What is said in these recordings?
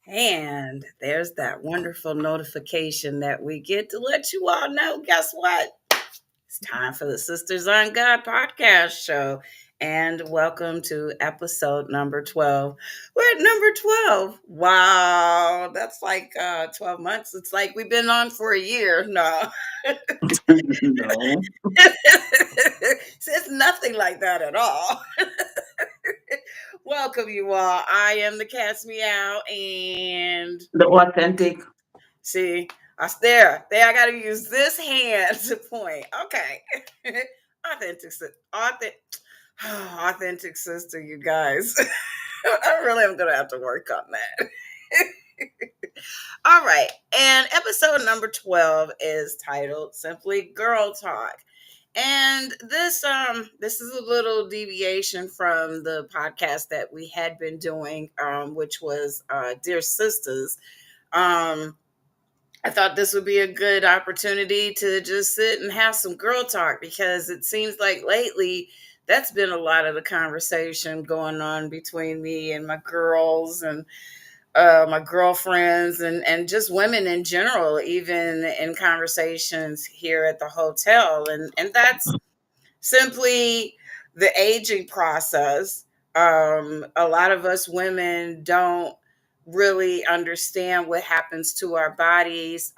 And there's that wonderful notification that we get to let you all know. Guess what? It's time for the Sisters on God podcast show. And welcome to episode number 12. We're at number 12. Wow. That's like 12 months. It's like we've been on for a year. No. No. It's nothing like that at all. Welcome, you all. I am the Cat's Meow, and The authentic. see, there. I got to use this hand to point. Okay, authentic, authentic sister, you guys. I really am gonna have to work on that. All right, and episode number 12 is titled simply "Girl Talk." And this is a little deviation from the podcast that we had been doing, which was Dear Sistas. Um, I thought this would be a good opportunity to just sit and have some girl talk because it seems like lately that's been a lot of the conversation going on between me and my girls and my girlfriends and just women in general, even in conversations here at the hotel. And that's simply the aging process. A lot of us women don't really understand what happens to our bodies.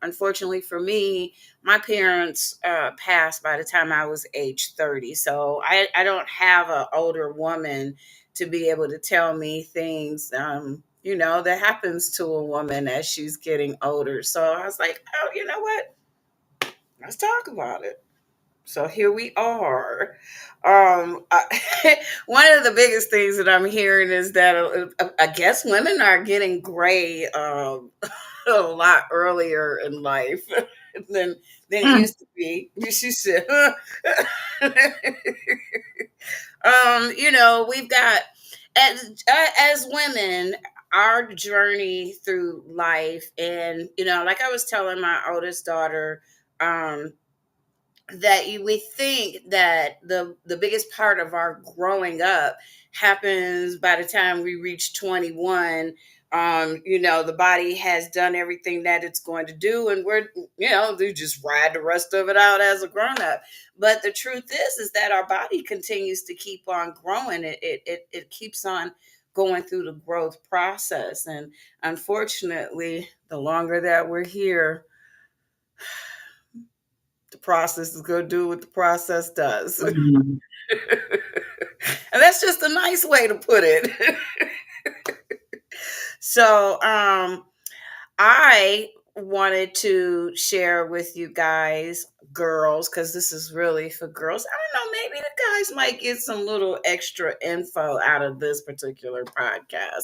Unfortunately for me, my parents passed by the time I was age 30. So I don't have an older woman to be able to tell me things, that happens to a woman as she's getting older. So I was like, oh, you know what? Let's talk about it. So here we are. One of the biggest things that I'm hearing is that I guess women are getting gray a lot earlier in life than than it Mm. used to be. She said, we've got as women, our journey through life, and like I was telling my oldest daughter. We think that the biggest part of our growing up happens by the time we reach 21. The body has done everything that it's going to do, and they just ride the rest of it out as a grown-up. But the truth is that our body continues to keep on growing. It keeps on going through the growth process, and unfortunately the longer that we're here, the process is going to do what the process does. Mm. And that's just a nice way to put it. So, I wanted to share with you guys, girls, because this is really for girls. I don't know, maybe the guys might get some little extra info out of this particular podcast.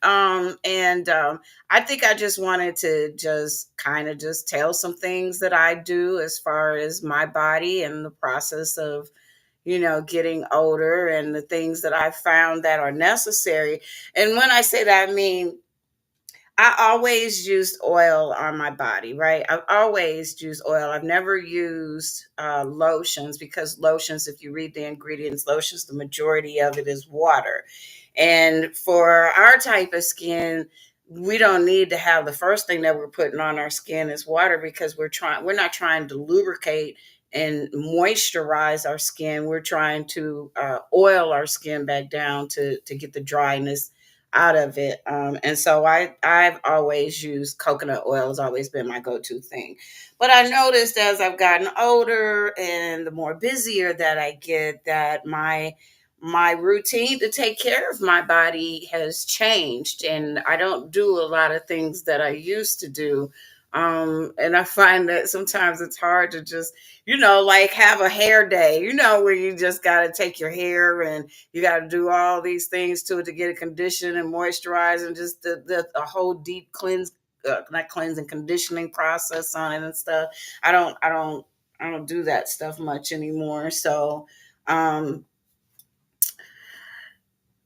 And I think I just wanted to just kind of just tell some things that I do as far as my body and the process of getting older and the things that I found that are necessary. And when I say that, I mean I always used oil on my body, right? I've always used oil. I've never used lotions, because lotions, if you read the ingredients, lotions, the majority of it is water. And for our type of skin, we don't need to have the first thing that we're putting on our skin is water, because we're not trying to lubricate and moisturize our skin. We're trying to oil our skin back down to get the dryness out of it. And so I've always used coconut oil, has always been my go-to thing. But I noticed as I've gotten older and the more busier that I get, that my routine to take care of my body has changed, and I don't do a lot of things that I used to do. And I find that sometimes it's hard to just, like have a hair day, where you just got to take your hair and you got to do all these things to it to get it conditioned and moisturized, and just the whole deep cleanse, not cleansing, conditioning process on it and stuff. I don't do that stuff much anymore. So, um,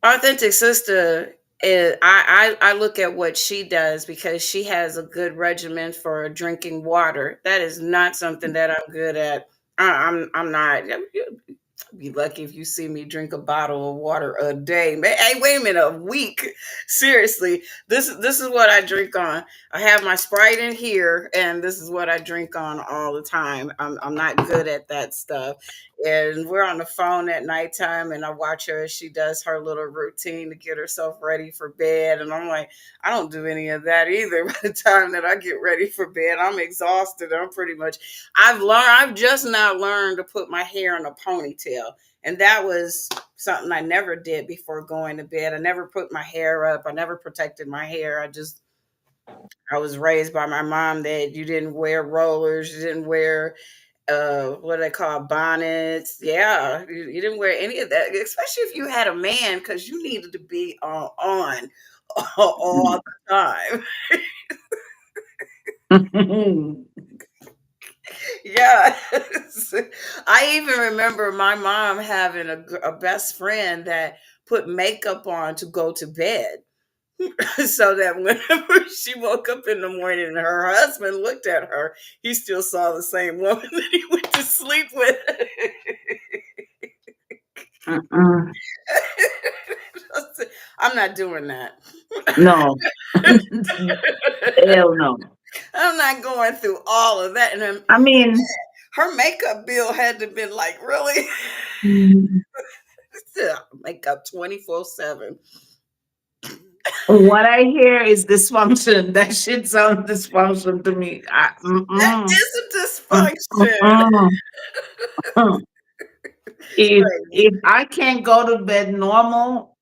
authentic sister is, I look at what she does, because she has a good regimen for drinking water. That is not something that I'm good at. I'm not. Be lucky if you see me drink a bottle of water a day. Hey, wait a minute, a week. Seriously, this is what I drink on. I have my Sprite in here, and this is what I drink on all the time. I'm not good at that stuff. And we're on the phone at nighttime, and I watch her as she does her little routine to get herself ready for bed. And I'm like, I don't do any of that either. By the time that I get ready for bed, I'm exhausted. I'm pretty much I've just now learned to put my hair in a ponytail. And that was something I never did before going to bed. I never put my hair up. I never protected my hair. I was raised by my mom that you didn't wear rollers, you didn't wear what do they call bonnets. Yeah, you didn't wear any of that, especially if you had a man, because you needed to be on all the time. Yes. I even remember my mom having a best friend that put makeup on to go to bed. So that whenever she woke up in the morning and her husband looked at her, he still saw the same woman that he went to sleep with. Mm-mm. I'm not doing that. No. Hell no. I'm not going through all of that. And then I mean, her makeup bill had to been like, really? mm, Makeup 24/7. what I hear is dysfunction. That shit sounds dysfunction to me. That Mm-mm, is a mm, dysfunction. mm-mm, mm. Right. If I can't go to bed normal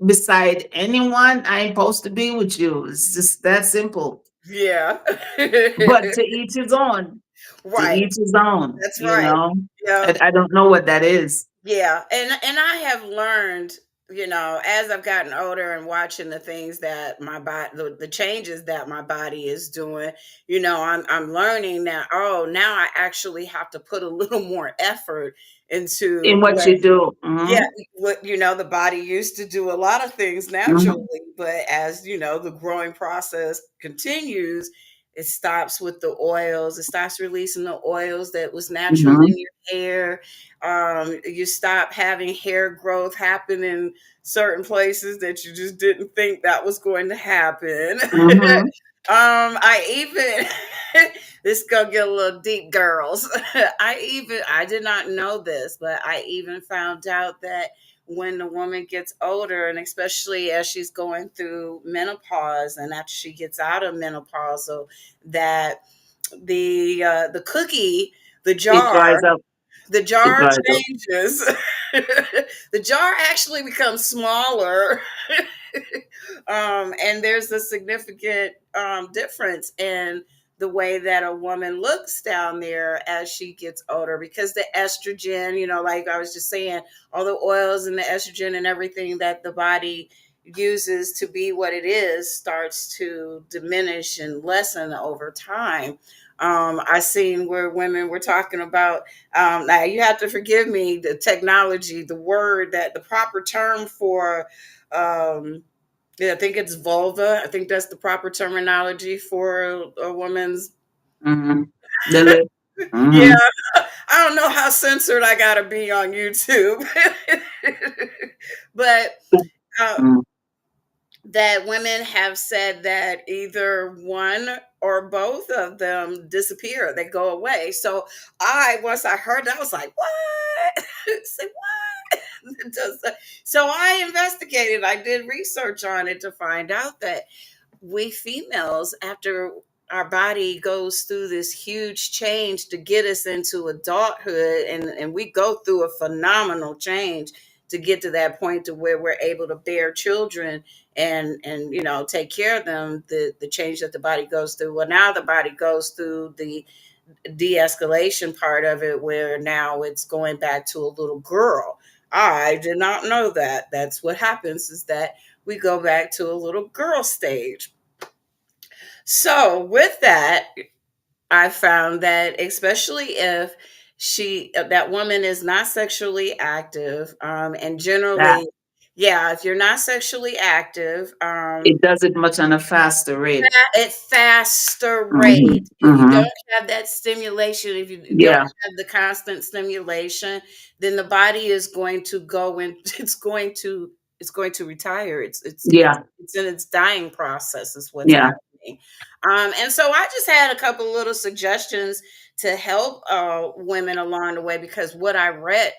beside anyone, I ain't supposed to be with you. It's just that simple. Yeah. But to each his own. To Right. each his own. That's You right. know. Yeah. I don't know what that is. Yeah. And I have learned, as I've gotten older and watching the things that my body, the changes that my body is doing, I'm learning now, oh, now I actually have to put a little more effort into In what what. you do. Yeah, Hmm. the body used to do a lot of things naturally, Hmm. but as the growing process continues, it stops with the oils. It stops releasing the oils that was natural Hmm. in your hair. You stop having hair growth happen in certain places that you just didn't think that was going to happen. Hmm. I even this is gonna get a little deep, girls. I did not know this, but I even found out that when the woman gets older, and especially as she's going through menopause and after she gets out of menopause, so that the cookie, the It jar, dries up. the It jar dries up. changes. The jar actually becomes smaller. And there's a significant difference in the way that a woman looks down there as she gets older, because the estrogen, like I was just saying, all the oils and the estrogen and everything that the body uses to be what it is starts to diminish and lessen over time. I seen where women were talking about, now you have to forgive me, the technology, the word, that the proper term for, yeah, I think it's vulva. I think that's the proper terminology for a woman's. Hmm. The lip. Yeah, Hmm. I don't know how censored I gotta be on YouTube, but uh, that women have said that either one or both of them disappear, they go away. So once I heard that, I was like, what? Say what? It does. So I investigated, I did research on it to find out that we females, after our body goes through this huge change to get us into adulthood, and we go through a phenomenal change to get to that point to where we're able to bear children and take care of them, the change that the body goes through. Well, now the body goes through the de-escalation part of it, where now it's going back to a little girl. I did not know that. That's what happens, is that we go back to a little girl stage. So with that, I found that especially if that woman is not sexually active, and That. generally Yeah, if you're not sexually active, It does it much on a faster rate. at faster rate. Hmm. If you Hmm. don't have that stimulation, if you don't Yeah, have the constant stimulation, then the body is going to go and it's going to retire. yeah, It's in its dying process is what's yeah. happening. And so I just had a couple little suggestions to help women along the way because what I read,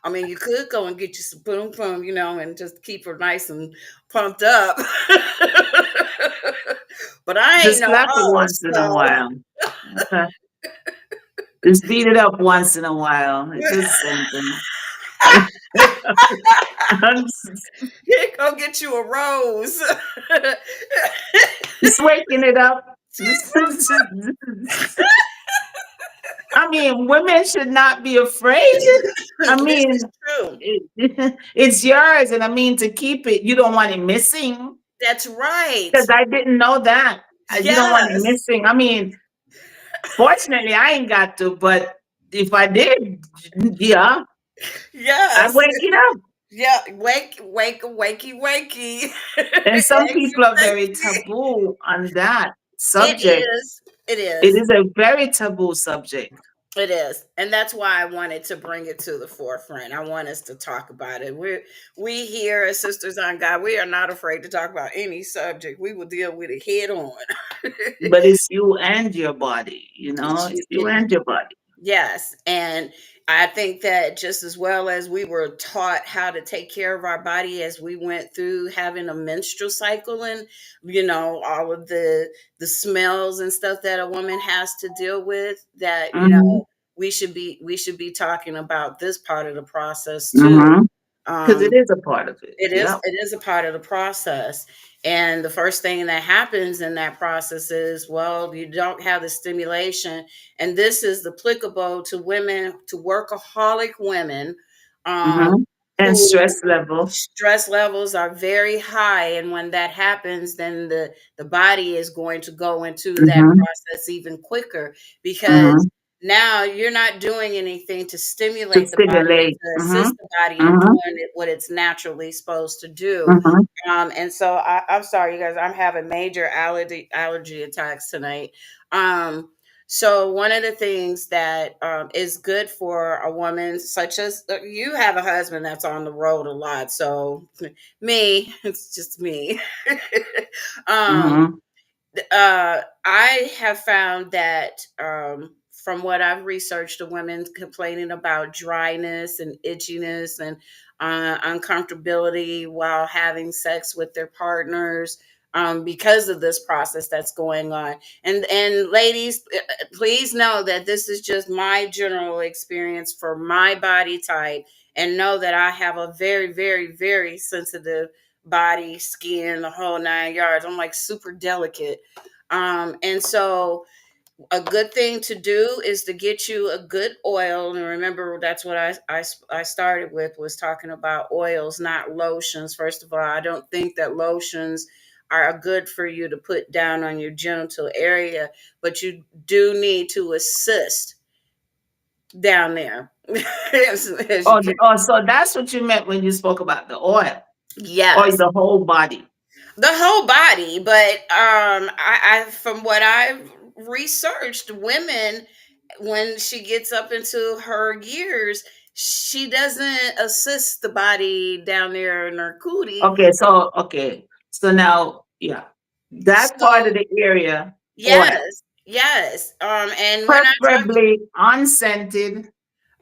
I mean, you could go and get you some boom boom, and just keep her nice and pumped up. But I ain't Just no slap it hoe, once in a while. Okay. Just beat it up once in a while. It's just something. I'm go get you a rose. just waking it up. I mean, women should not be afraid. I This mean, is true. it's yours, and I mean to keep it. You don't want it missing That's right. because I didn't know that. You don't want it Yes. missing. I mean, fortunately, I ain't got to, but if I did, yeah, I'd Yes. wake it up. Yeah. Wakey, wakey. And some Wakey, people are very wakey. taboo on that It subject. is. It It is. is a very taboo subject. It is. And that's why I wanted to bring it to the forefront. I want us to talk about it. We here as Sisters on God, we are not afraid to talk about any subject. We will deal with it head on. But it's you and your body, It's it's you and your body. yes. And I think that just as well as we were taught how to take care of our body as we went through having a menstrual cycle and all of the smells and stuff that a woman has to deal with, that Hmm. we should be talking about this part of the process too. Hmm. Because it Um, is a part of it. it is Yep. it is a part of the process. And the first thing that happens in that process is, well, you don't have the stimulation. And this is applicable to women, to workaholic women, um, Hmm. And who stress level. stress levels are very high. And when that happens, then the body is going to go into that Hmm. process even quicker because Hmm. now you're not doing anything to To stimulate the body or stimulate. to Hmm. assist the body in Hmm. doing what it's naturally supposed to do. Hmm. And so I'm sorry, you guys, I'm having major allergy attacks tonight. Um, so one of the things that is good for a woman, such as you have a husband that's on the road a lot, so me, it's just me. um, Hmm. I have found that from what I've researched, the women complaining about dryness and itchiness and uncomfortability while having sex with their partners because of this process that's going on. And ladies, please know that this is just my general experience for my body type, and know that I have a very, very, very sensitive body, skin, the whole nine yards. I'm like super delicate. And so a good thing to do is to get you a good oil. And remember, that's what I started with, was talking about oils, not lotions. First of all, I don't think that lotions are good for you to put down on your genital area, but you do need to assist down there. as you Oh, get, so that's what you meant when you spoke about the oil or yes, the whole body. the whole body. But I from what I've researched, women, when she gets up into her years, she doesn't assist the body down there in her cootie. Okay. So now, yeah, that part of So the area, oil, yes, yes. And we're not talking preferably unscented.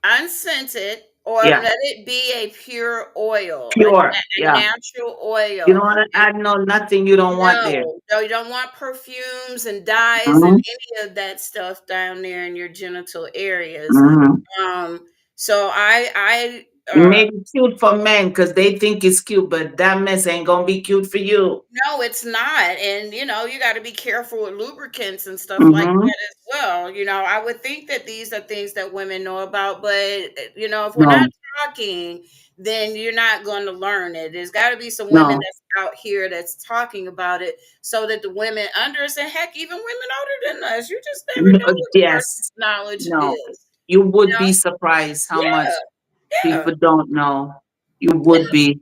unscented, or Yeah, let it be a pure oil, pure. a Yeah, natural you oil. don't want to add no nothing you don't want there. No, you don't want perfumes and dyes and Hmm. any of that stuff down there in your genital areas. Hmm. Um, so It may be cute for men because they think it's cute, but that mess ain't gonna be cute for you. no, it's not. And you got to be careful with lubricants and stuff like Hmm. that as well. I would think that these are things that women know about, but if we're not No, talking, then you're not going to learn it. There's got to be some women no, that's out here that's talking about it so that the women understand. Heck, even women older than us, you just never no. know what a person's Yes, knowledge no. is. You You would know? be surprised how Yeah, much yeah. people don't know. you would be.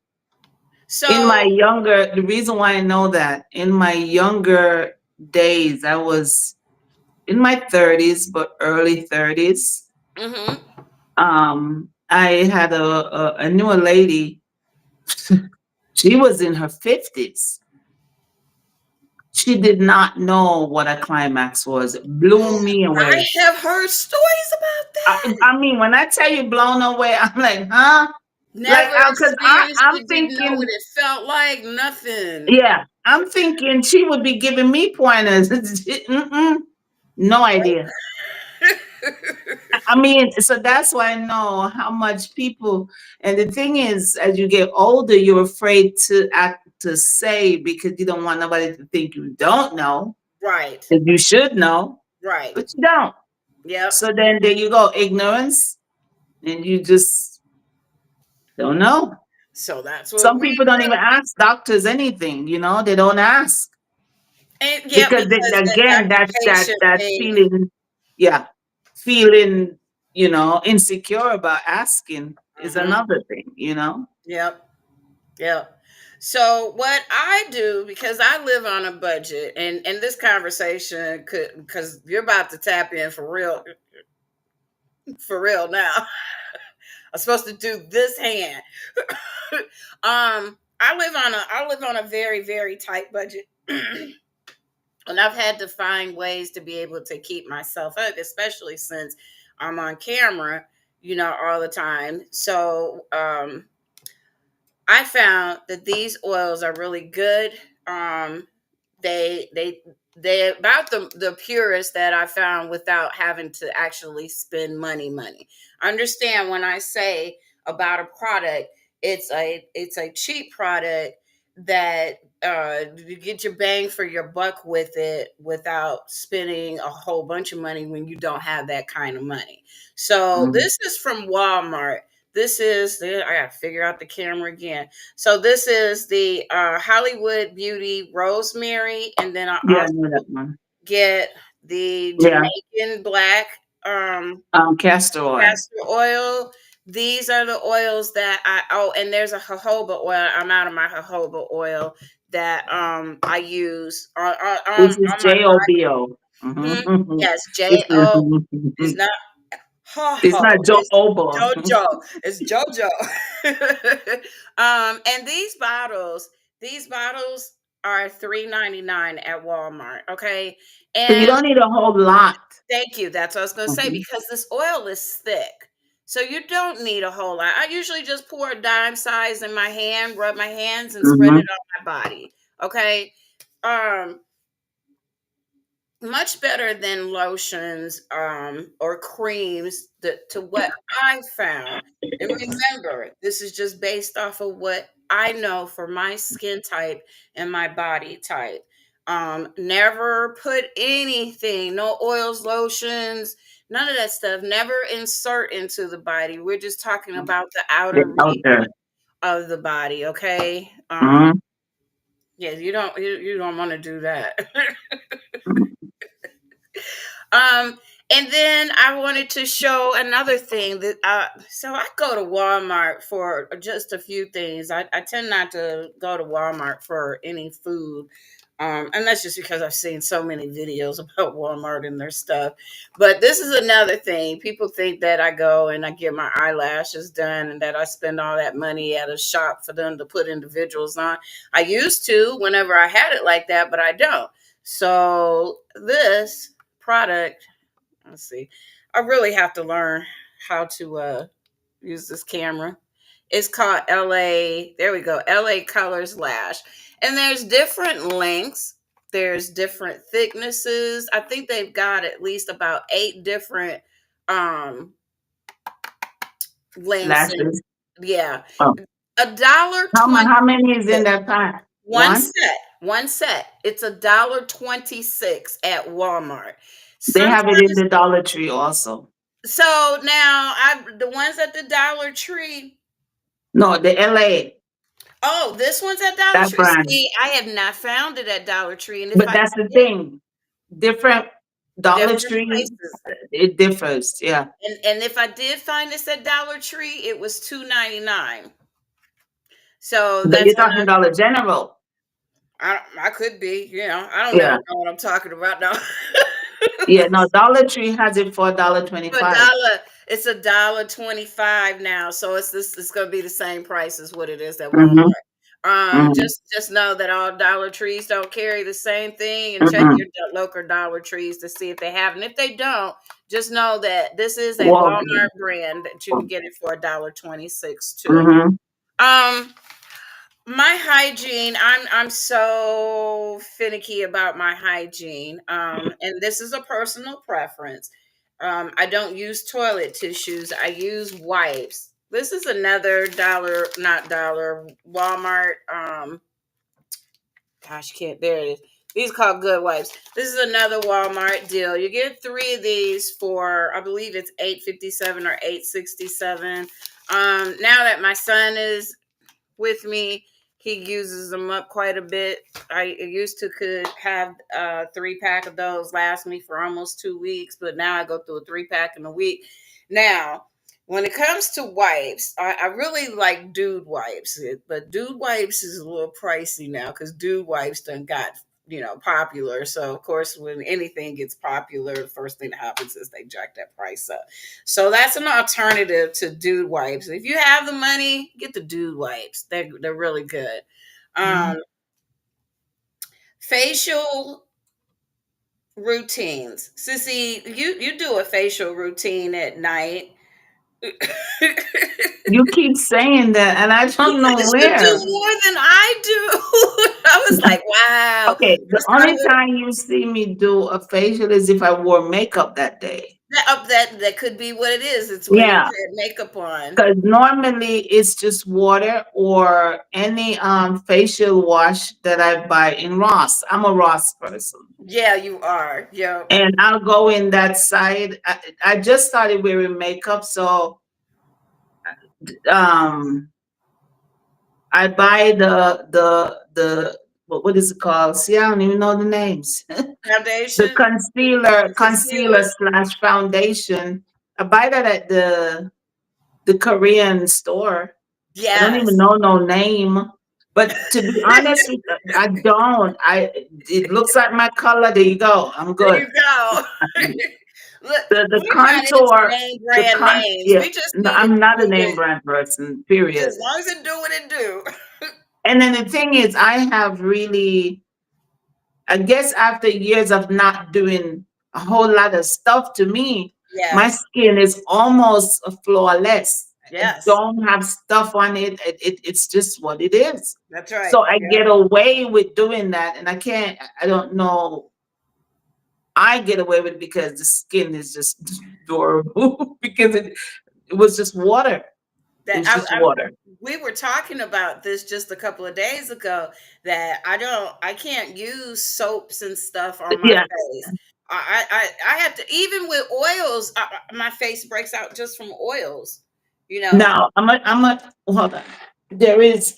In my So, younger, the reason why I know that, in my younger days, I was in my 30s, but early 30s. mm-hmm. I had I knew a lady. She was in her 50s. She did not know what a climax was. Blew me I away. have heard stories about that. I mean, when I tell you blown away, I'm like, huh? Like, Never because experienced I'm it, didn't know what thinking, it felt like, nothing. yeah, I'm thinking she would be giving me pointers. Mm-mm, no idea. I mean, so that's why I know how much people. And the thing is, as you get older, you're afraid to act to say because you don't want nobody to think you don't know, Right, and you should know, right. but you don't. Yep. So then there you go, ignorance, and you just don't know. So that's what Some we people don't even do. ask doctors anything. They don't ask And yeah, because because that again, that's application that thing. feeling, yeah, feeling insecure about asking is Hmm. another thing. Yep. Yep. So what I do, because I live on a budget, and this conversation could, because you're about to tap in for real now. I'm supposed to do this hand. I live on a very, very tight budget. And I've had to find ways to be able to keep myself up, especially since I'm on camera, all the time. So I found that these oils are really good. Um, they they they about the purest that I found without having to actually spend money. Understand when I say about a product, it's a cheap product that you get your bang for your buck with it without spending a whole bunch of money when you don't have that kind of money. So Mhm. this is from Walmart. I gotta figure out the camera again. So this is the Hollywood Beauty Rosemary, and then I Yeah, I know also that one. get the Yeah, Jamaican Black um, castor oil. castor oil. These are the oils that and there's a jojoba oil. I'm out of my jojoba oil that I use This is on my JOBO. body. Hmm. Mhm. Yes, It's J-O. It's not Ho it's ho. not It's Jobo. JoJo. It's JoJo. And these bottles are $3.99 at Walmart. Okay. So you And don't need a whole lot. thank you. That's what I was gonna say, Mhm. because this oil is thick. So you don't need a whole lot. I usually just pour a dime size in my hand, rub my hands, and spread it Mhm. on my body. Okay. Um, Much better than lotions or creams, to what I found. And remember, this is just based off of what I know for my skin type and my body type. Never put anything, no oils, lotions, none of that stuff. Never insert into the body. We're just talking about the Get outer out there. region of the body. Okay. Mhm. Yeah, you don't want to do that. Mhm. Um, and then I wanted to show another thing that so I go to Walmart for just a few things. I tend not to go to Walmart for any food. And that's just because I've seen so many videos about Walmart and their stuff. But this is another thing. People think that I go and I get my eyelashes done and that I spend all that money at a shop for them to put individuals on. I used to whenever I had it like that, but I don't. So this product, let's see, I really have to learn how to use this camera. It's called LA, there we go, LA Colors Lash. And there's different lengths, there's different thicknesses. I think they've got at least about 8 different um lengths. And Lashes. yeah, Oh, a dollar twenty how many is in six. that pack? One One. set, one set. It's $1.26 at Walmart. They have it in Sometimes. the Dollar Tree also. So now the ones at the Dollar Tree. No, the LA, Oh, this one's at Dollar that Tree. brand. See, I have not found it at Dollar Tree, and if But I that's the did, thing. Different Dollar different Tree, places, it differs. Yeah. and if I did find this at Dollar Tree, it was $2.99. So But you're that's talking Dollar General. I could be, I don't never Yeah. know what I'm talking about now. Yeah. No, Dollar Tree has it for For a $1.25. dollar, it's $1.25 now. So it's gonna be the same price as what it is at Mm-hmm. Walmart. Mm-hmm. Just know that all Dollar Trees don't carry the same thing, and check Mm-hmm. your local Dollar Trees to see if they have. And if they don't, just know that this is a Walgreens. Walmart brand that you can get it for $1.26 too. Mm-hmm. Um, my hygiene, I'm so finicky about my hygiene. And this is a personal preference. I don't use toilet tissues. I use wipes. This is another dollar, not dollar, Walmart. Gosh, can't, there it is. These are called good wipes. This is another Walmart deal. You get three of these for, I believe it's 8.57 or 8.67. Now that my son is with me, he uses them up quite a bit. I used to could have a 3 pack of those last me for almost 2 weeks, but now I go through a 3 pack in a week. Now, when it comes to wipes, I really like Dude wipes, but Dude wipes is a little pricey now because Dude wipes done got popular. So of course, when anything gets popular, the first thing that happens is they jack that price up. So that's an alternative to Dude wipes. If you have the money, get the Dude wipes. They're really good. Um, Facial routines. Sissy, you do a facial routine at night. You keep saying that, and I don't know Because you do where. more than I do. I was like, wow. Okay, I the started only with time you see me do a facial is if I wore makeup that day. that could be what it is. It's when you've Yeah, had makeup on. because normally it's just water or any facial wash that I buy in Ross. I'm a Ross person. Yeah, you are. Yeah. And I'll go in that side. I just started wearing makeup, so um I buy the what is it called? See, I don't even know the names. The Foundation, concealer concealer. slash foundation. I buy that at the Korean store. I don't even Yes. know no name. But to be honest with you, I don't. It looks like my color. There you go. I'm There good. you go. Look, The we're not into contour, name brand names. yeah. We just No, need it I'm to not a do name what, brand person, just period. as long as it do what it do. And then the thing is, I have really, I guess after years of not doing a whole lot of stuff to me, my Yes. skin is almost flawless. I Yes. don't have stuff on it. It's just what it is. That's right. So I Yep. get away with doing that. And I can't, I don't know. I get away with it because the skin is just adorable because it was just water. It That was just water. we were talking about this just a couple of days ago, that I can't use soaps and stuff on my Yeah. face. I have to, even with oils, my face breaks out just from oils, you know. Now hold on. There is,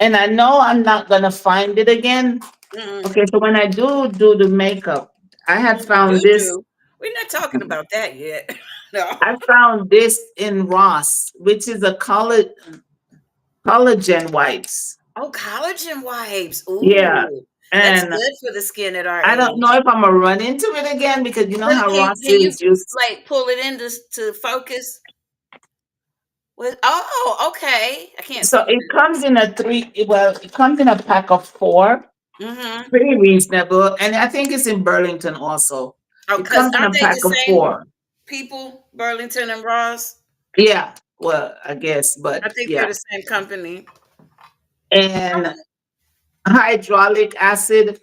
and I know I'm not gonna find it again. Mm, Okay, so when I do the makeup, I had found this. do. We're not talking about that yet. No. I found this in Ross, which is a collagen wipes. Oh, collagen wipes. Yeah, Ooh, that's and good for the skin at our I don't know age. if I'm gonna run into it again because you know But how Ross can you is. Just like pull it in to focus? With, oh, okay. I can't so see it that. comes in a three. Well, it comes in a pack of four. Mm-hmm. Pretty reasonable, and I think it's in Burlington also. Oh, It because comes in aren't a they the pack of same four. people, Burlington and Ross? Yeah, well, I guess, I but think they're yeah. the same company. And hydraulic acid.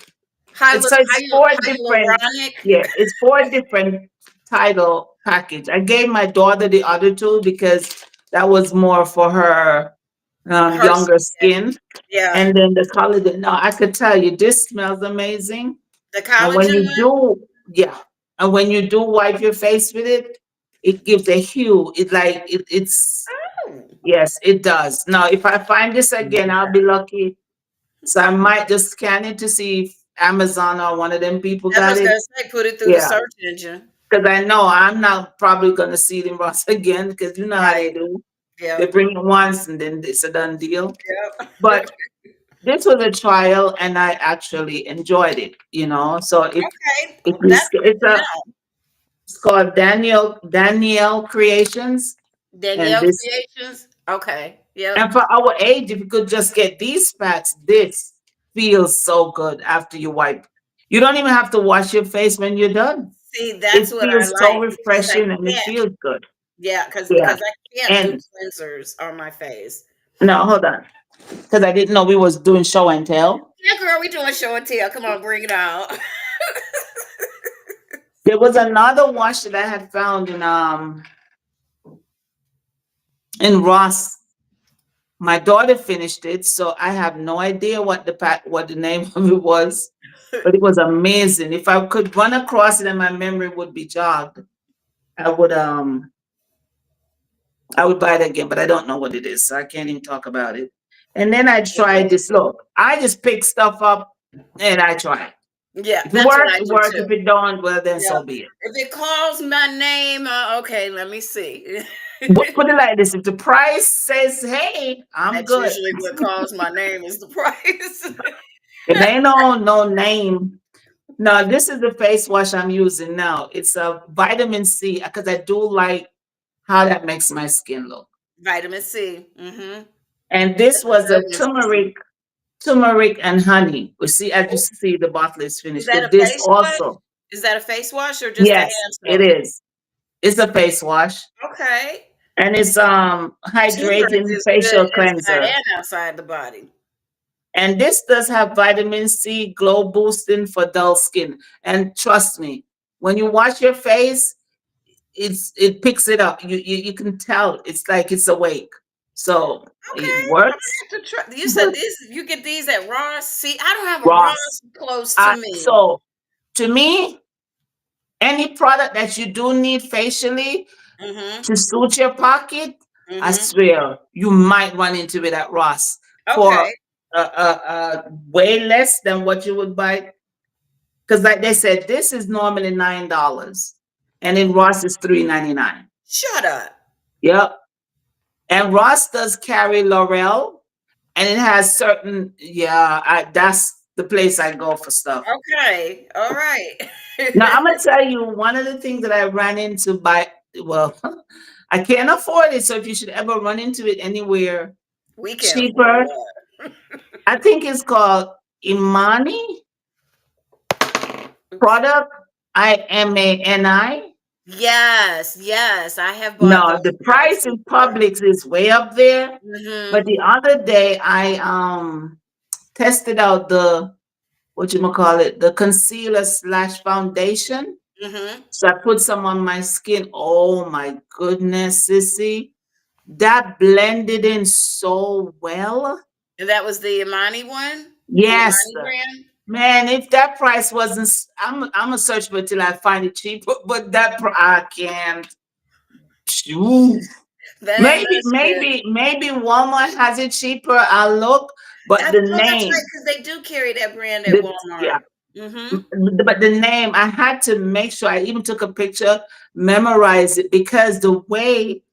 So it's four different, Hyaluronic. yeah, it's four different title package. I gave my daughter the other two because that was more for her Her younger skin. skin. Yeah. And then the collagen. No, I could tell you this smells amazing. The And when collagen you one? do, yeah, and when you do wipe your face with it, it gives a hue. It's Oh. yes, it does. Now, if I find this again, I'll be lucky. So I might just scan it to see if Amazon or one of them people That's what I got was it. gonna say. Put it through the Yeah, search engine. because I know I'm not probably gonna see them Ross again because you know how they Right. do. They Yep. bring it once and then it's a done deal. Yep. But this was a trial and I actually enjoyed it, you know. So Okay. if you That's good to know. it's called Danielle Creations. And Danielle this, Creations. Okay. Yep. and for our age, if you could just get these packs, this feels so good after you wipe. You don't even have to wash your face when you're done. See, It that's what I feels so like because I refreshing and it can't. feels good. Yeah, because Yeah. I can't do And cleansers on my face. no, hold on. Because I didn't know we was doing show and tell. Yeah, girl, we doing show and tell. Come on, bring it out. There was another wash that I had found in Ross. My daughter finished it, so I have no idea what the name of it was, but it was amazing. If I could run across it and my memory would be jogged, I would I would buy it again, but I don't know what it is, so I can't even talk about it. And then I tried this. Look, I just pick stuff up and I try it. Yeah, If it that's what works, I it do works. too. If it don't, well then Yeah. so be it. If it calls my name, okay, let me see. Put it like this: if the price says, "Hey, I'm That's good," usually what calls my name is the price. if ain't no name. No, this is the face wash I'm using now. It's a vitamin C because I do like how that makes my skin look. Vitamin C. Mm-hmm. And this That's a was a good one, Sissy. turmeric and honey. We see, as you see, the bottle is Is finished. that But a this face wash? also, Is that a face wash or just a yes, hand it soap? is. It's a face wash, Okay. and it's Turmeric hydrating is good facial inside cleanser. and outside the body. And this does have vitamin C, glow boosting for dull skin. And trust me, when you wash your face, it picks it up. You can tell it's like it's awake. So it Okay, I'm works. gonna have to try. You said these, you get these at Ross. See, I don't have a Ross. Ross close to me. So to me, any product that you do need facially Mm-hmm. to suit your pocket, I Mm-hmm. swear you might run into it at Ross for Okay. way less than what you would buy. Because like they said, this is normally $9, and in Ross is $3.99. Shut up. Yep. And Ross does carry L'Oreal, and it has certain, yeah, that's the place I go for stuff. Okay. All right. Now I'm gonna tell you one of the things that I ran into by, well, I can't afford it. So if you should ever run into it anywhere We can't afford cheaper, what? I think it's called Imani product. IMANI. Yes, yes, I have bought No, those the products price in before. Publix is way up there. But Mm-hmm. the other day I tested out the, what you call it, the concealer slash foundation. Mm-hmm. So I put some on my skin. Oh my goodness, sissy. That blended in so well. And that was the Imani one? The Yes. Imani brand? Man, if that price wasn't, I'm gonna search for it till I find it cheap. But I can't. Ooh. That ain't Maybe, much then. Walmart has it cheaper. I'll look, but I the know that's right, name, because they do carry that brand at yeah, Walmart. Mm-hmm. but the name, I had to make sure I even took a picture, memorize it because the way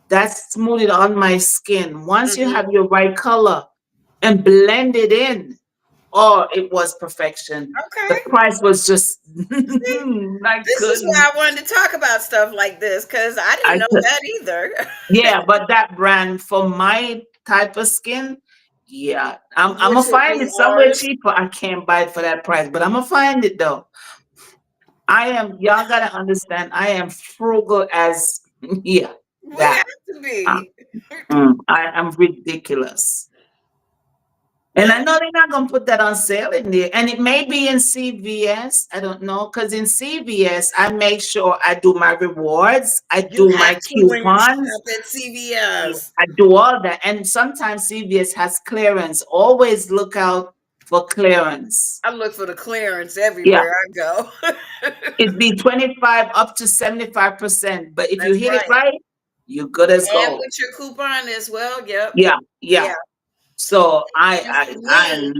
that smoothed on my skin. Once you Mm-hmm. have your right color and blend it in, oh, it was perfection. The Okay. price was just, See, I this is couldn't. why I wanted to talk about stuff like this, because I didn't I know could, that either. yeah, but that brand for my type of skin, yeah, I'm gonna Which would find be it somewhere ours. cheaper. I can't buy it for that price, but I'm gonna find it though. Y'all gotta understand, I am frugal as, yeah, We that. have to Uh, be. I am ridiculous. And I Well, know they're not gonna put that on sale in there. And it may be in CVS. I don't know. Because in CVS, I make sure I do my rewards, I you do have my to when you coupons, shop at CVS. I do all that. And sometimes CVS has clearance. Always look out for clearance. I look for the clearance Yeah. everywhere I go. It'd be 25 up to 75%. But if you That's hit it right. right, you're good as And gold. with your coupon as well. Yep. Yeah, yeah. Yeah. So And see me, I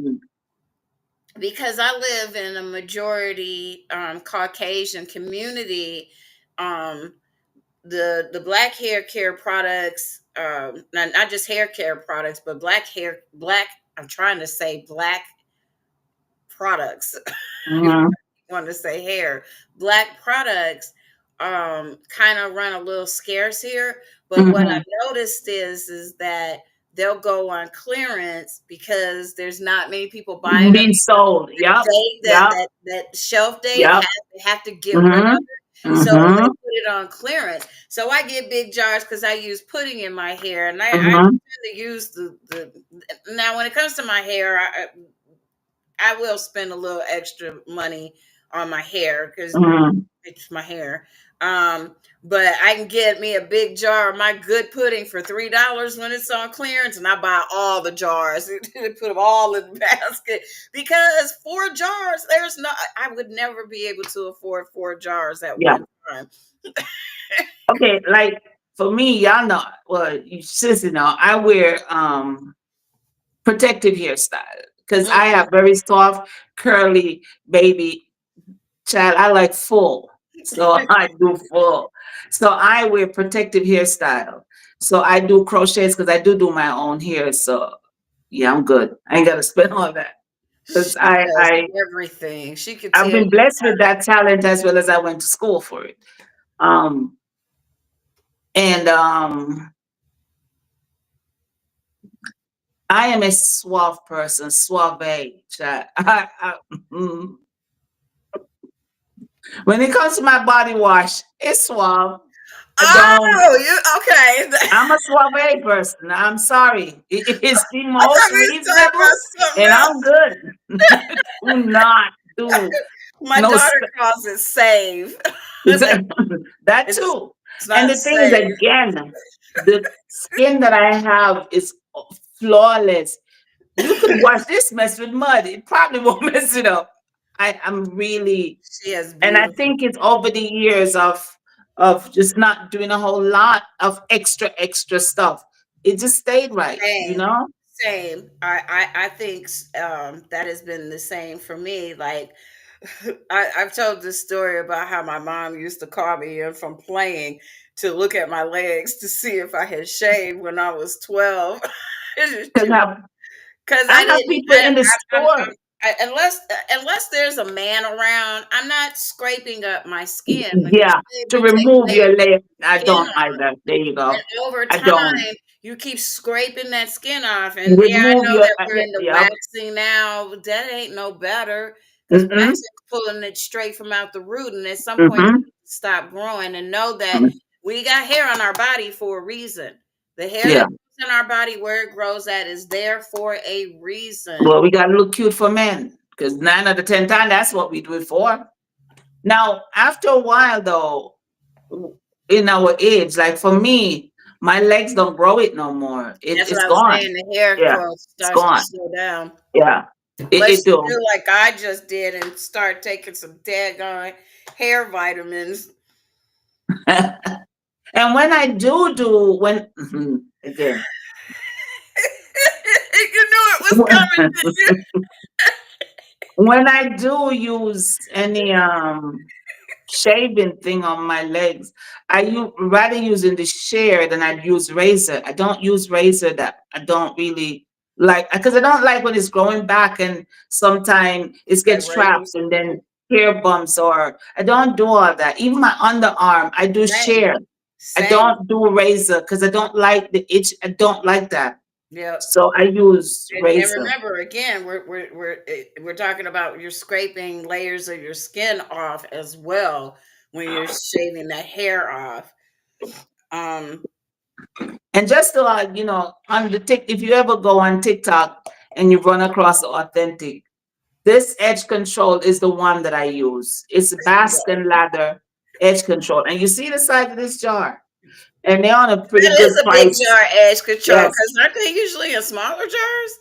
because I live in a majority Caucasian community, um, the black hair care products, not just hair care products, but black. I'm trying to say black products. Mhm. Want to say hair, black products kind of run a little scarce here. But what Mhm. I've noticed is that they'll go on clearance because there's not many people buying them. Being sold. Yep. Date Yep. that shelf date Yep. have to get rid of Mhm. it, so they Mhm. put it on clearance. So I get big jars because I use pudding in my hair, and I Mhm. tend to use the now when it comes to my hair, I will spend a little extra money on my hair because Mhm. it's my hair. But I can get me a big jar of my good pudding for $3 when it's on clearance, and I buy all the jars and put them all in the basket because 4 jars. There's no, I would never be able to afford 4 jars at Yeah. one time. Okay. Like for me, y'all know. Well, you sis, know I wear protective hairstyle because I Mhm. have very soft, curly baby child. I like full, so I do full. So I wear protective hairstyle. So I do crochets because I do my own hair. So yeah, I'm good. I ain't gotta spend all that because She does everything. She could I've tell been you. blessed with that talent as well as I went to school for it. Um and I am a suave person, suave. Child. Mm. When it comes to my body wash, it's suave. I don't. Oh, you okay? I'm a suave person. I'm sorry. It is the I most thought we was talking about reasonable, something and I'm else. good. Do not do My no daughter calls it save. that it's too. it's And not the thing is, save. again, the skin that I have is flawless. You could wash this mess with mud; it probably won't mess it up. I'm really, She has and I beautiful think it's over the years of just not doing a whole lot of extra stuff. It just stayed right, you same. know. Same. I think that has been the same for me. Like I've told this story about how my mom used to call me in from playing to look at my legs to see if I had shaved when I was 12. Because Because I I have didn't. people in the store, Unless there's a man around, I'm not scraping up my skin. When you yeah, shave, to you take remove your layers layer. of I skin don't off, either. There you and go. over I don't time, you keep scraping that skin off. And yeah, I remove know your. that we're Yeah, into yeah. waxing now. But that ain't no better because Mm-mm, waxing is pulling it straight from out the root, and at some point, it mm-hmm, stop growing. And know that mm, we got hair on our body for a reason. The hair yeah. that grows in our body, where it grows at, is there for a reason. Well, we gotta look cute for men because 9 out of 10 times that's what we do it for. Now, after a while, though, in our age, like for me, my legs don't grow it no more. That's what It's I was gone. saying. The hair Yeah, growth it's starts to gone. slow down. Yeah, it Unless you do. do like I just did and start taking some daggone hair vitamins. And when I do when again You knew it was coming, didn't you? when I do use any shaving thing on my legs, rather using the shear than I use razor. I don't use razor that I don't really like because I don't like when it's growing back and sometimes it That gets trapped razors. and then hair bumps or I don't do all that. Even my underarm, I do Same. shear. I Same. don't do razor because I don't like the itch. I don't like that. Yep. So I use And razor. remember again, we're talking about you're scraping layers of your skin off as well when you're shaving that hair off. Um, And just to on the tick, if you ever go on TikTok and you run across the authentic, this edge control is the one that I use. It's Basque and Lather edge control, and you see the size of this jar, and they're on a pretty that good is a big price. jar edge control Yes, because aren't they usually in smaller jars?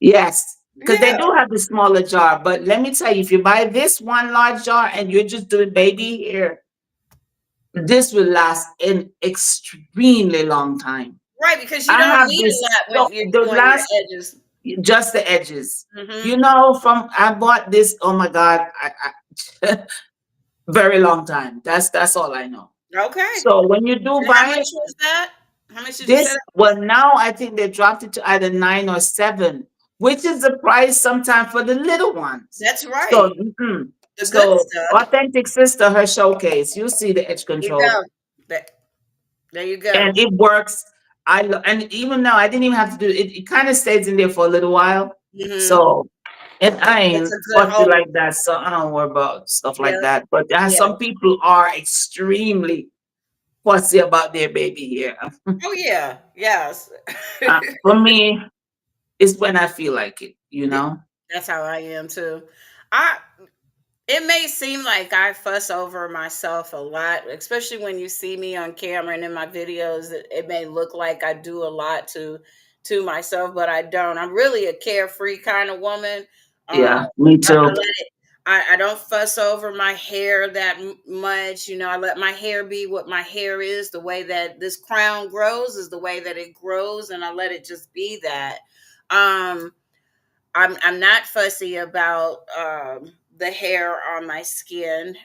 yes, because they Yeah. do have the smaller jar. But let me tell you, if you buy this one large jar and you're just doing baby hair, this will last an extremely long time. Right, because you I don't have need a this lot when so you're the doing your last edges. just the edges. Hmm. From I bought this. Oh my God, I very long time. That's all I know. Okay. So when you do And how buy much it, was that? How much did you say this, that well, was? now I think they dropped it to either 9 or 7, which is the price sometimes for the little ones. That's right. So, The good so stuff. Authentic Sister, her showcase, you see the edge There you control, go. That, there you go. and it works. And even now, I didn't even have to do it. It kind of stays in there for a little while. Hmm. So, and I It's ain't a good fussy hold. like that, so I don't worry about stuff like Yeah. that. But there are Yeah. some people are extremely fussy about their baby hair. Oh yeah. Yes. For me, it's when I feel like it, you Yeah, know? that's how I am too. I It may seem like I fuss over myself a lot, especially when you see me on camera and in my videos. It may look like I do a lot to myself, but I don't. I'm really a carefree kind of woman. Yeah, Um, me I too. let it. I don't fuss over my hair that much. You know, I let my hair be what my hair is. The way that this crown grows is the way that it grows, and I let it just be that. Um, I'm not fussy about the hair on my skin,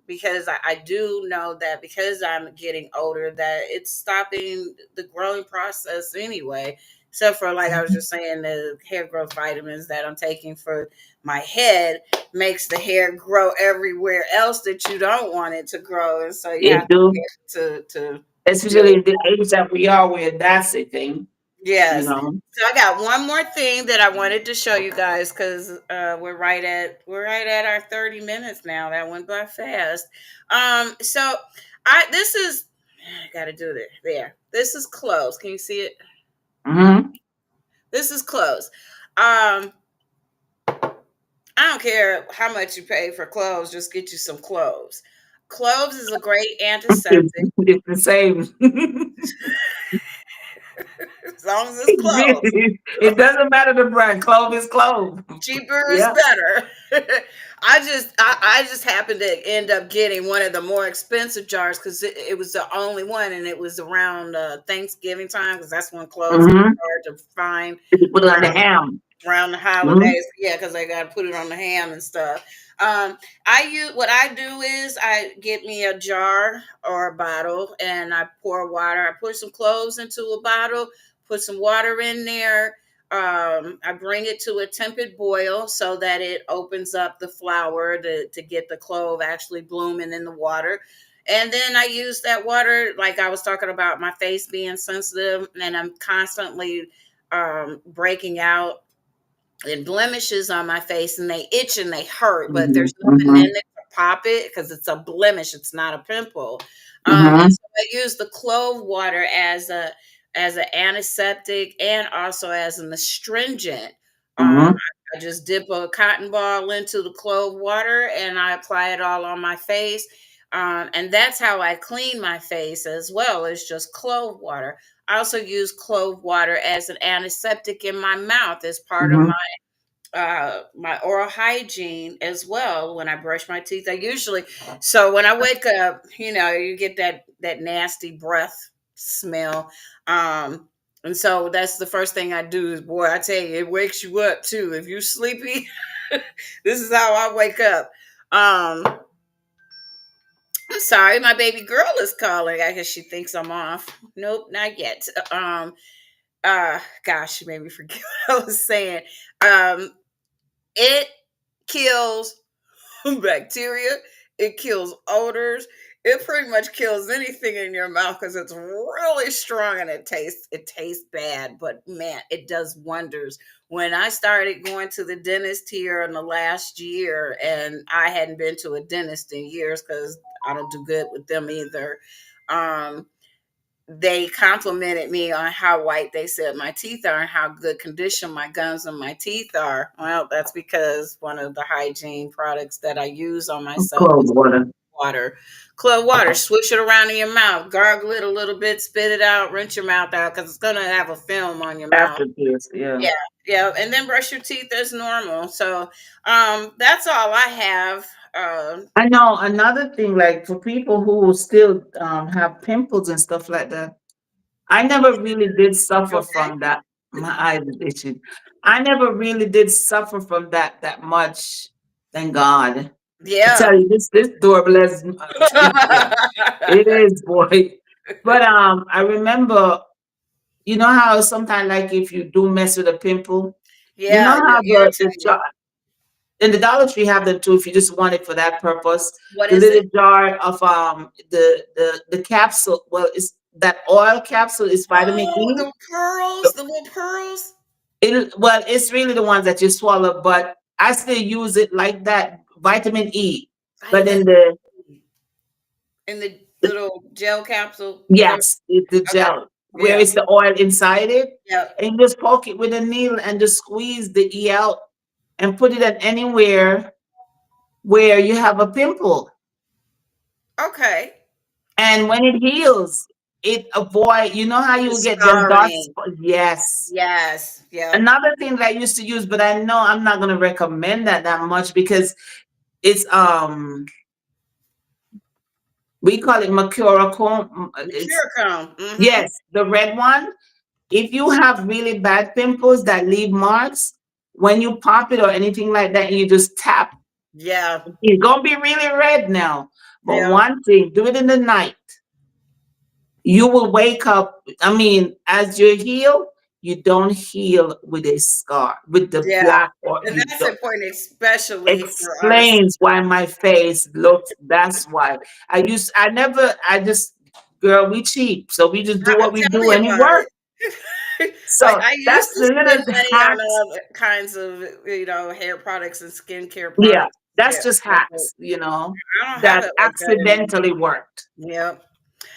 because I do know that because I'm getting older that it's stopping the growing process anyway. Except for, like I was just saying, the hair growth vitamins that I'm taking for my head makes the hair grow everywhere else that you don't want it to grow, and so you have It to be do, able to deal especially with. in the age that we are, where that's a thing, you Yes. know? So I got one more thing that I wanted to show you guys because we're right at our 30 minutes now. That went by fast. So I this is I gotta do this. There. This is clothes. Can you see it? Hmm. This is clothes. Um, I don't care how much you pay for clothes, just get you some clothes. Cloves is a great antiseptic It's the same. as long as it's It clothes. really, it doesn't matter the brand. Clove is clove. Cheaper is Yeah. better. I just happened to end up getting one of the more expensive jars because it was the only one, and it was around Thanksgiving time because that's when clothes get Hmm. hard to find You put it on the around ham. around the Hmm. holidays. Yeah, because they got to put it on the ham and stuff. I use what I do is I get me a jar or a bottle and I pour water. I put some cloves into a bottle, put some water in there. I bring it to a tempered boil so that it opens up the flower to get the clove actually blooming in the water. And then I use that water, like I was talking about my face being sensitive, and I'm constantly breaking out and blemishes on my face, and they itch and they hurt, but Hmm. there's nothing in Hmm. it to pop it because it's a blemish, it's not a pimple. And Hmm. so I use the clove water as an antiseptic and also as an astringent. Hmm. I just dip a cotton ball into the clove water and I apply it all on my face. And that's how I clean my face as well. It's just clove water. I also use clove water as an antiseptic in my mouth as part of Hmm. my oral hygiene as well. When I brush my teeth, I usually, so when I wake up, you get that nasty breath smell. Um and so that's the first thing I do is, boy, I tell you, it wakes you up too if you're sleepy. This is how I wake up. I'm sorry, my baby girl is calling. I guess she thinks I'm off. Nope, not yet. Gosh, she made me forget what I was saying. It kills bacteria, it kills odors, it pretty much kills anything in your mouth because it's really strong and it tastes bad, but man, it does wonders. When I started going to the dentist here in the last year, and I hadn't been to a dentist in years because I don't do good with them either. um they complimented me on how white they said my teeth are and how good condition my gums and my teeth are. Well, that's because one of the hygiene products that I use on myself Clove is water. water. Clove water, swish it around in your mouth, gargle it a little bit, spit it out, rinse your mouth out because it's going to have a film on your mouth. Aftertaste. Yeah. Yeah, yeah, and then brush your teeth as normal. So that's all I have. I know another thing, like for people who still have pimples and stuff like that. I never really did You suffer okay? from that. My eyes is itching. I never really did suffer from that much. Thank God. I Yeah. tell you, this doorbell is, yeah, it is, boy. But I remember, you know how sometimes, like, if you do mess with a pimple, you know Yeah, how you're the irritated. jar in the Dollar Tree have them too. If you just want it for that purpose, What the is little it? jar of the capsule. Well, it's that oil capsule is vitamin Oh, E. the pearls, the little pearls. Well, it's really the ones that you swallow, but I still use it like that, vitamin E. But Vitamin in E in the little gel capsule. yes, it's the Okay. gel where Yeah. it's the oil inside it, Yep. and you just poke it with a needle and just squeeze the E out and put it at anywhere where you have a pimple. Okay. And when it heals, it avoid. You know how The you get them dark scarring. spots? Yes. Yes. Yep. Another thing that I used to use, but I know I'm not gonna recommend that much because it's we call it Mercurochrome. It's Mercurochrome. Mm-hmm. yes, the red one. If you have really bad pimples that leave marks, when you pop it or anything like that, and you just tap, Yeah. it's gonna be really red now. But Yeah. one thing, do it in the night. You will wake up. I mean, as you heal, you don't heal with a scar, with the Yeah. black, or And you that's don't. important, especially for our. Explains why my face looks. That's why I never. I just, girl, we cheap, so we just do what we Tell do, me and it about works. it. So I used that's to the spend little money on hacks. other kinds of, hair products and skincare Yeah, products. Yeah, that's just but hacks, I don't have that it like that anymore. accidentally worked. Yep.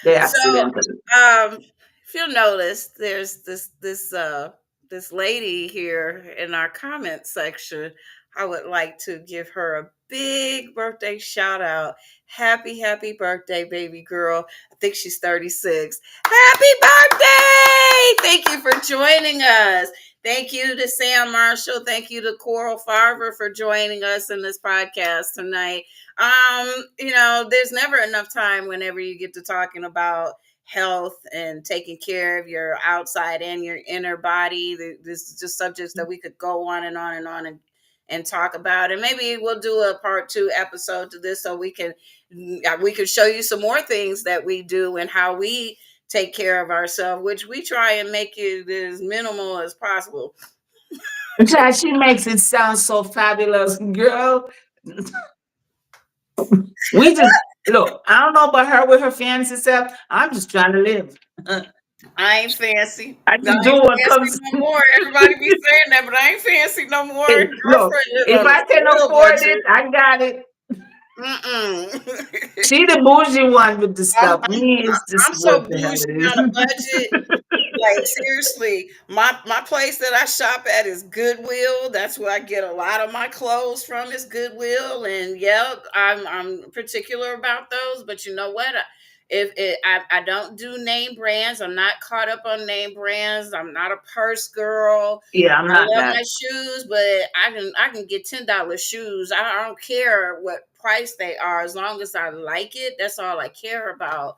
They So, accidentally. if you'll notice, there's this lady here in our comment section. I would like to give her a big birthday shout out. Happy birthday, baby girl. I think she's 36. Happy birthday! Thank you for joining us. Thank you to Sam Marshall. Thank you to Coral Farver for joining us in this podcast tonight. There's never enough time whenever you get to talking about health and taking care of your outside and your inner body. This is just subjects that we could go on and on and on and talk about. And maybe we'll do a part two episode to this so we can show you some more things that we do and how we take care of ourselves, which we try and make it as minimal as possible. Child, she makes it sound so fabulous, girl. We just look. I don't know about her with her fancy self. I'm just trying to live. I ain't fancy. I I just do ain't what fancy comes. no more. Everybody be saying that, but I ain't fancy no more. Look, Girlfriend is if on a I can real afford budget. it, I got it. Mm-mm. She the bougie one with the I'm, stuff. I'm Me is I'm just so what the hell bougie it on a is. budget. Like seriously, my place that I shop at is Goodwill. That's where I get a lot of my clothes from is Goodwill, and yeah, I'm particular about those. But you know what? I don't do name brands. I'm not caught up on name brands. I'm not a purse girl. Yeah, I'm I not love that. my shoes, but I can get $10 shoes. I don't care what price they are as long as I like it. That's all I care about.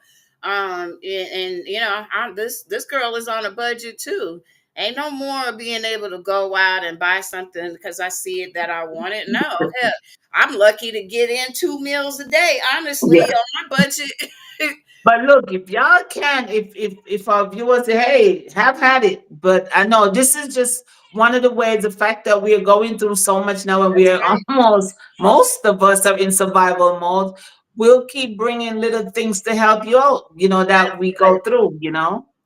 This girl is on a budget too. Ain't no more being able to go out and buy something because I see it that I want it. No, hell, I'm lucky to get in 2 meals a day. Honestly, Yeah. on my budget. But look, if y'all can, if our viewers say, hey, have had it. But I know this is just one of the ways, the fact that we are going through so much now and we That's are right. almost, most of us are in survival mode. We'll keep bringing little things to help you out, that we That's go right. through,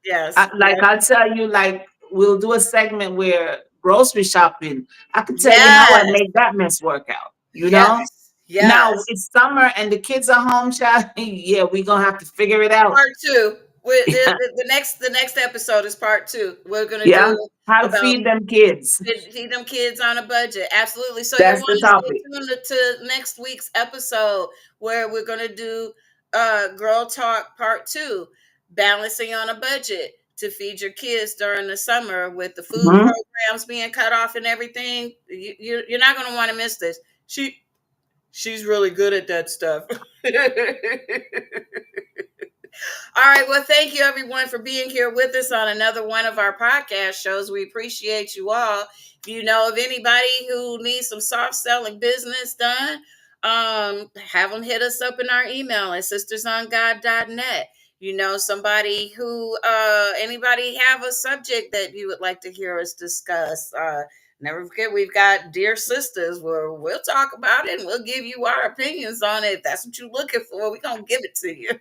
Yes. Like Yes. I'll tell you, like we'll do a segment where grocery shopping. I can tell you how I Yes. make that mess work out. Yes. Now Yes. it's summer and the kids are home, child. Yeah, we're gonna have to figure it out. Part two. The next episode is part two. We're gonna Yeah, do how to about feed them kids. feed them kids on a budget. Absolutely. So you'll That's want the to stay topic. tuned to next week's episode where we're gonna do Girl Talk Part Two, balancing on a budget to feed your kids during the summer with the food Mhm. programs being cut off and everything. You're not gonna want to miss this. She's really good at that stuff. All right. Well, thank you everyone for being here with us on another one of our podcast shows. We appreciate you all. If you know of anybody who needs some soft selling business done, have them hit us up in our email at sistersongod.net. Somebody who anybody have a subject that you would like to hear us discuss. Never forget, we've got Dear Sisters, where we'll talk about it and we'll give you our opinions on it. If that's what you're looking for, we're going to give it to you. And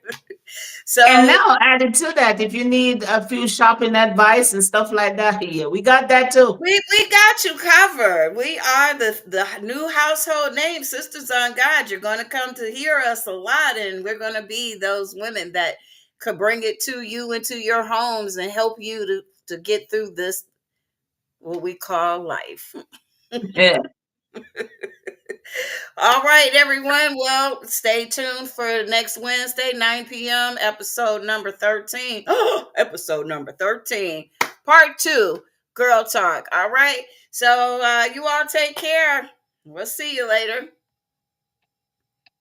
So now, added to that, if you need a few shopping advice and stuff like that, yeah, we got that too. we got you covered. We are the new household name, Sisters on God. You're going to come to hear us a lot, and we're going to be those women that could bring it to you into your homes and help you to get through this, what we call life. Yeah. All right, everyone. Well, stay tuned for next Wednesday, 9 p.m., episode number 13. Episode number 13, part 2, Girl Talk. All right. So you all take care. We'll see you later.